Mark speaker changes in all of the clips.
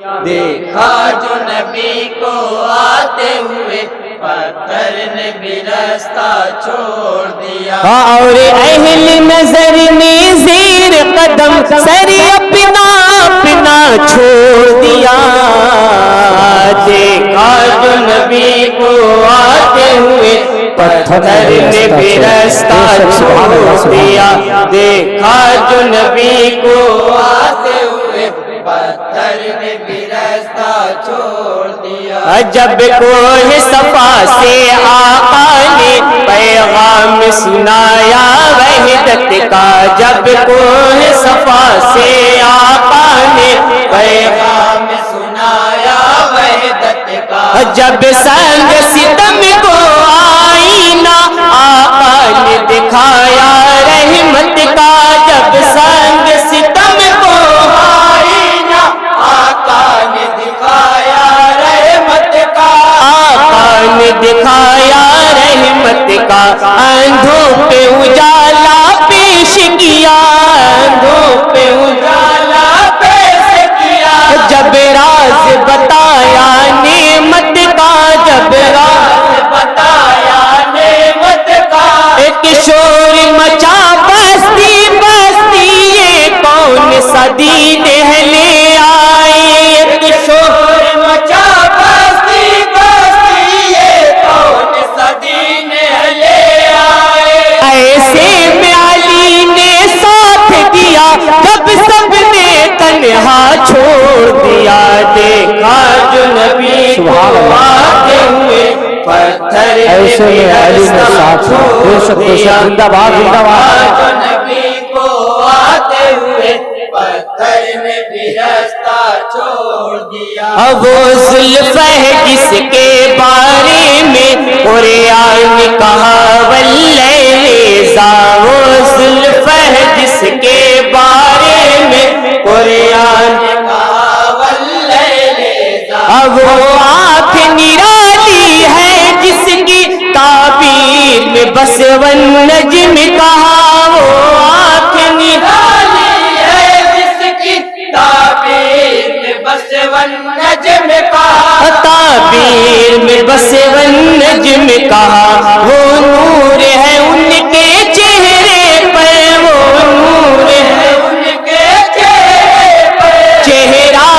Speaker 1: دیکھا جو نبی کو آتے ہوئے پتھر نے بھی راستہ چھوڑ دیا،
Speaker 2: اور اہل نظر نے زیر قدم سر اپنا اپنا چھوڑ دیا، دیکھا جو نبی کو آتے ہوئے پتھر نے بھی راستہ چھوڑ دیا، دیکھا جو نبی کو
Speaker 1: آتے ہوئے پتھر نے بھی راستہ چھوڑ دیا،
Speaker 2: جب کوہ صفا سے آقا نے پیغام سنایا وحدت کا، جب کوہ صفا سے آقا نے پیغام
Speaker 1: سنایا وحدت کا،
Speaker 2: جب سنگ ستم کو آئینہ آقا نے دکھایا رحمت کا، جب سنگ ستم کو
Speaker 1: آئینہ آقا نے دکھایا رحمت کا،
Speaker 2: آقا نے دکھایا رحمت کا، اندھوں پہ اجالا پیش کیا، اندھوں پہ
Speaker 1: اجالا پیش کیا،
Speaker 2: جب راز بتایا نعمت کا، جب راز
Speaker 1: بتایا نعمت کا،
Speaker 2: ایک شور مچا بستی بستی یہ کون سا دین لے آئے، ایک شور
Speaker 1: مچا بستی بستی یہ کون سا دین لے آئے،
Speaker 2: ایسے میں علی نے ساتھ دیا جب سب نے تنہا چھوڑ دیا، دیکھا جو نبی کو آتے ہوئے پتھر
Speaker 3: ایسے میں علی نے ساتھ دیا، زندہ باد زندہ باد،
Speaker 1: جو نبی کو آتے ہوئے پتھر نے بھی راستہ چھوڑ دیا،
Speaker 2: وہ زلفہ جس کے بارے میں قرآن کہا واللیل اذا، وہ زلفہ جس کے بارے میں قرآن
Speaker 1: کہا واللیل اذا،
Speaker 2: وہ آنکھ نرالی ہے جس کی تعبیر میں بس والنجم کہا، وہ آنکھ نرالی
Speaker 1: ہے جس کی تعبیر میں بس والنجم کہا،
Speaker 2: تعبیر میں بس والنجم کہا، وہ نور ہے ان کے چہرے پر، وہ نور ہے
Speaker 1: ان کے چہرے پر،
Speaker 2: چہرہ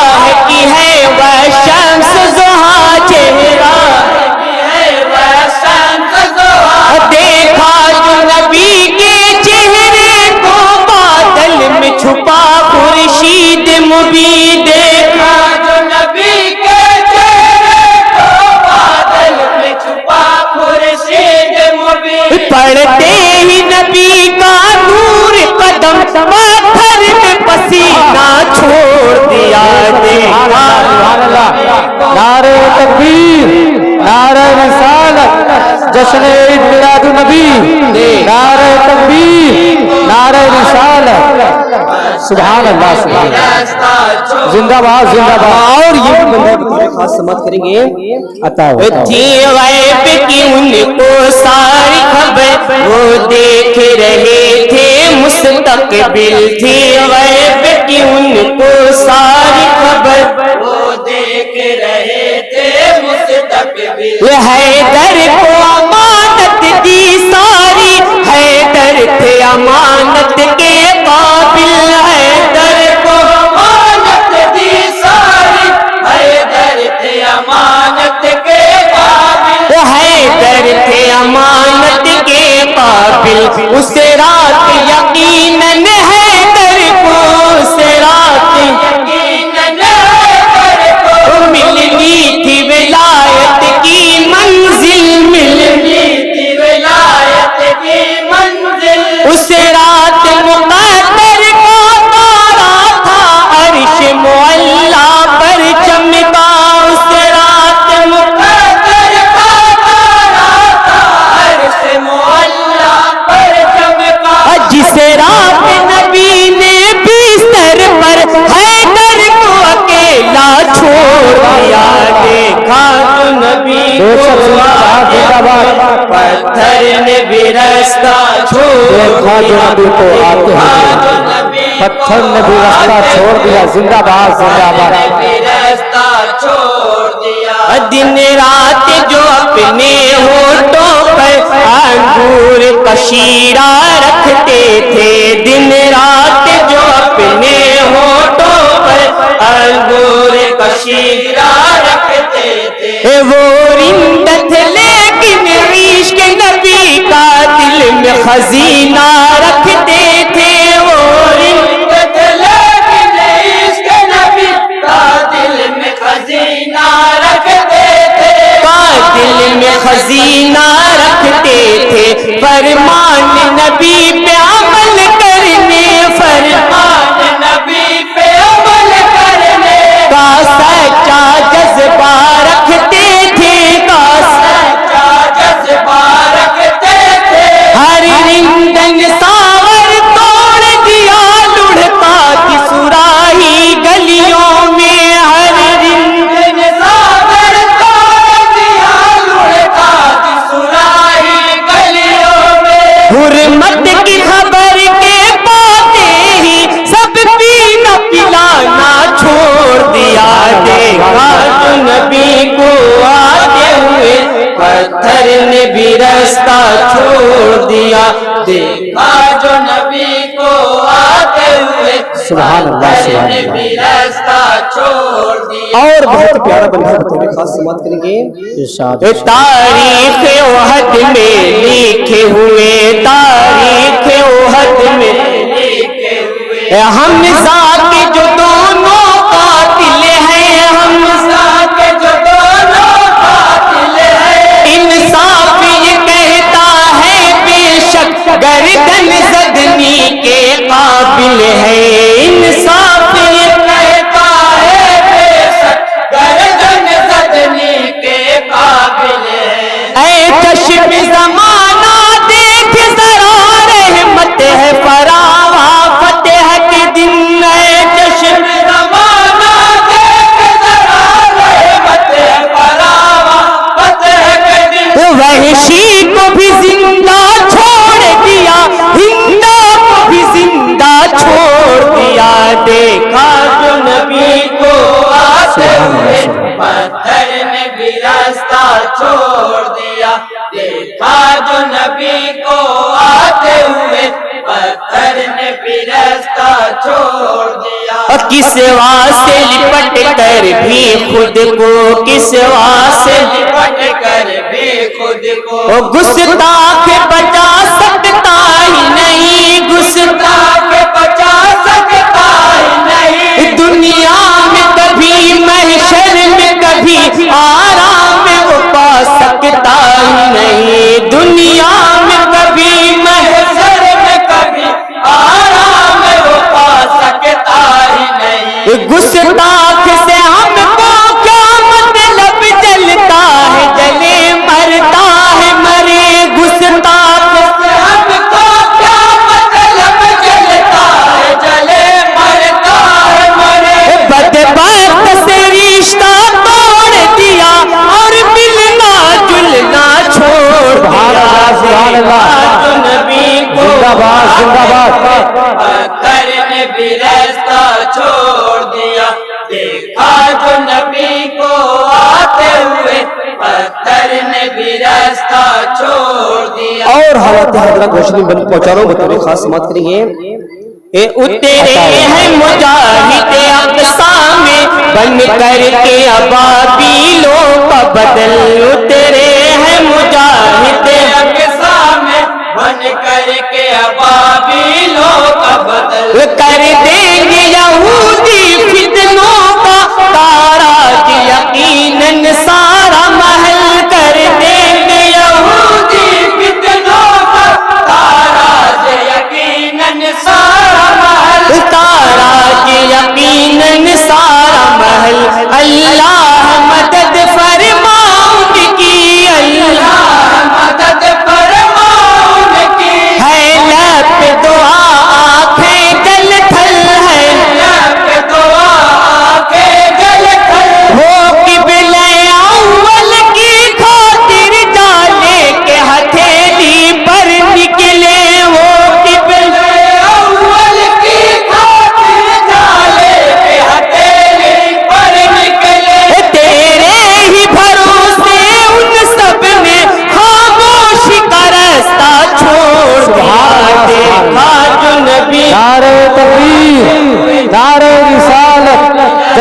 Speaker 2: کی ہے وہ شمس ضحیٰ، چہرہ
Speaker 1: ہے وہ شمس ضحیٰ،
Speaker 2: دیکھا جو نبی کے چہرے کو بادل میں چھپا خورشید مبین، دیکھا
Speaker 1: جو نبی کے چہرے کو بادل میں چھپا خورشید مبین،
Speaker 2: پڑھتے ہی نبی کا نور قدم پتھر میں پسینہ چھوڑ دیا، دیکھا
Speaker 3: نعرہ تکبیر، نعرہ رسالت، جشن عید میلاد النبی، نعرہ تکبیر، نعرہ رسالت، سبحان اللہ سبحان اللہ، زندہ باد زندہ باد، اور یہ بندہ کی خاص سمت کریں گے عطا ہوتا ہے،
Speaker 2: تھی غیب کی ان کو ساری خبر، وہ دیکھ رہے تھے مستقبل، تھی غیب کی ان کو ساری خبر،
Speaker 1: وہ دیکھ رہے تھے مستقبل،
Speaker 2: حیدر کو امانت دی ساری، حیدر تھے امانت کے قابل، حیدر کو
Speaker 1: امانت دی ساری، حیدر تھے امانت کے قابل،
Speaker 2: حیدر تھے امانت کے قابل، اس رات یقیناً حیدر کو، اس رات
Speaker 1: یقیناً حیدر کو
Speaker 2: ملنی تھی ولایت کی منزل، ملنی
Speaker 1: تھی ولایت کی منزل،
Speaker 2: اس رات مقدر کا تارا تھا عرش معلا پر چمکا، اس رات
Speaker 1: قدر کا تارا تھا عرش معلا پر چمکا،
Speaker 2: جس رات نبی نے بستر پر حیدر کو اکیلا چھوڑ دیا، دیکھا تو نبی کو پتھر نے بھی راستہ چھوڑ
Speaker 3: دیکھا جو نبی کو آتے ہوئے پتھر نے بھی راستہ چھوڑ دیا، زندہ باد زندہ باد،
Speaker 2: دن رات جو اپنے ہونٹوں پر انگور کا شیرہ رکھتے تھے، دن رات جو اپنے ہونٹوں پر انگور کا شیرہ رکھتے تھے، وہ رندہ تھے لیکن عشق نبی کا دل میں خزینہ رکھتے تھے، وہ رندہ تھے لیکن عشق نبی کا دل میں خزینہ رکھتے تھے، دل میں خزینہ رکھتے تھے، فرمان نبی پہ عمل کرنے، فرمان نبی پہ عمل کرنے کا سچا جذبہ رکھتے تھے، کا سچا جذبہ رکھتے تھے، ہر رندن ساور توڑ دیا لڑکا کی سراہی گلیوں میں، ہر رندن ساور توڑ دیا لڑکا کی سراہی گلیوں میں، حرمت کی خبر کے پاتے ہی سب پینا پلانا چھوڑ دیا، دیکھا جو نبی کو آتے ہوئے پتھر نے بھی رستہ چھوڑ دیا، دیکھا جو نبی کو آتے ہوئے
Speaker 3: سبحان اللہ،
Speaker 2: پتھر
Speaker 3: سبحان
Speaker 2: نے
Speaker 3: اللہ۔
Speaker 2: بھی رستہ چھوڑ دیا۔
Speaker 4: اور بہت پیارا بندہ بطور خاص سماعت کریں گے۔
Speaker 3: ارشاد
Speaker 2: تاریخ احد میں لکھے ہوئے، تاریخ احد میں لکھے ہوئے، حمزہ کے جو دونوں قاتل ہیں، حمزہ کے جو دونوں قاتل ہیں، انصاف یہ کہتا ہے بے شک گردن زدنی کے قابل ہے، انصاف یہ کہتا ہے بے شک گردن زدنی کے قابل ہے، اے چشم زمانہ دیکھ ذرا رحمت ہے فراواں فتح کے دن، اے چشم زمانہ دیکھ ذرا رحمت ہے فراواں فتح کے دن، وحشی کو بھی زندہ چھوڑ دیا، ہندا کو بھی زندہ چھوڑ دیا، دیکھا جو نبی کو آتے ہوئے پتھر نے بھی راستہ چھوڑ دیا، دیکھا جو نبی کو آتے ہوئے پتھر نے بھی راستہ چھوڑ دیا، کس واسطے لپٹ کر بھی خود کو، کس واسطے لپٹ کر بھی خود کو، گستاخ بچا سکتا ہی نہیں، گستاخ بچا سکتا ہی نہیں، دنیا میں کبھی محشر میں کبھی آرام وہ پا سکتا ہی نہیں، دنیا میں کبھی محشر میں کبھی آرام وہ پا سکتا ہی نہیں، گستاخ سے ہم کو کیا مطلب جلتا ہے جلے مرتا ہے مرے، گستاخ سے ہم کو کیا مطلب جلتا ہے جلے مرتا ہے مرے، بدبخت سے رشتہ توڑ دیا اور ملنا جلنا چھوڑ دیا،
Speaker 3: سبحان اللہ،
Speaker 2: جو نبی کو
Speaker 3: زندہ باد، زندہ باد۔
Speaker 2: پتھر نے بھی راستہ چھوڑ دیا، دیکھا جو نبی کو آتے ہوئے پتھر نے بھی راستہ چھوڑ دیا،
Speaker 4: اور حالات حضرت روشنی بن پہنچا رہا ہوں بطور خاص سماعت کریں گے۔
Speaker 2: اے اترے ہیں مجاہد اقصا میں بن کر کے ابابیلوں کا بدل، اترے ہیں مجاہد اقصا میں بن کر کے ابابیلوں کا بدل، کر دیں گے یہودی فتنوں کا تاراج یقیناً سارا محل، کر دیں گے یہودی فتنوں کا تاراج یقیناً سارا محل، تاراج یقیناً سارا محل، اللہ مدد فرماؤ ان کی، اللہ مدد فرماؤ ان کی، ہے لب پہ دعا آنکھیں جل تھل ہے، لب پہ دعا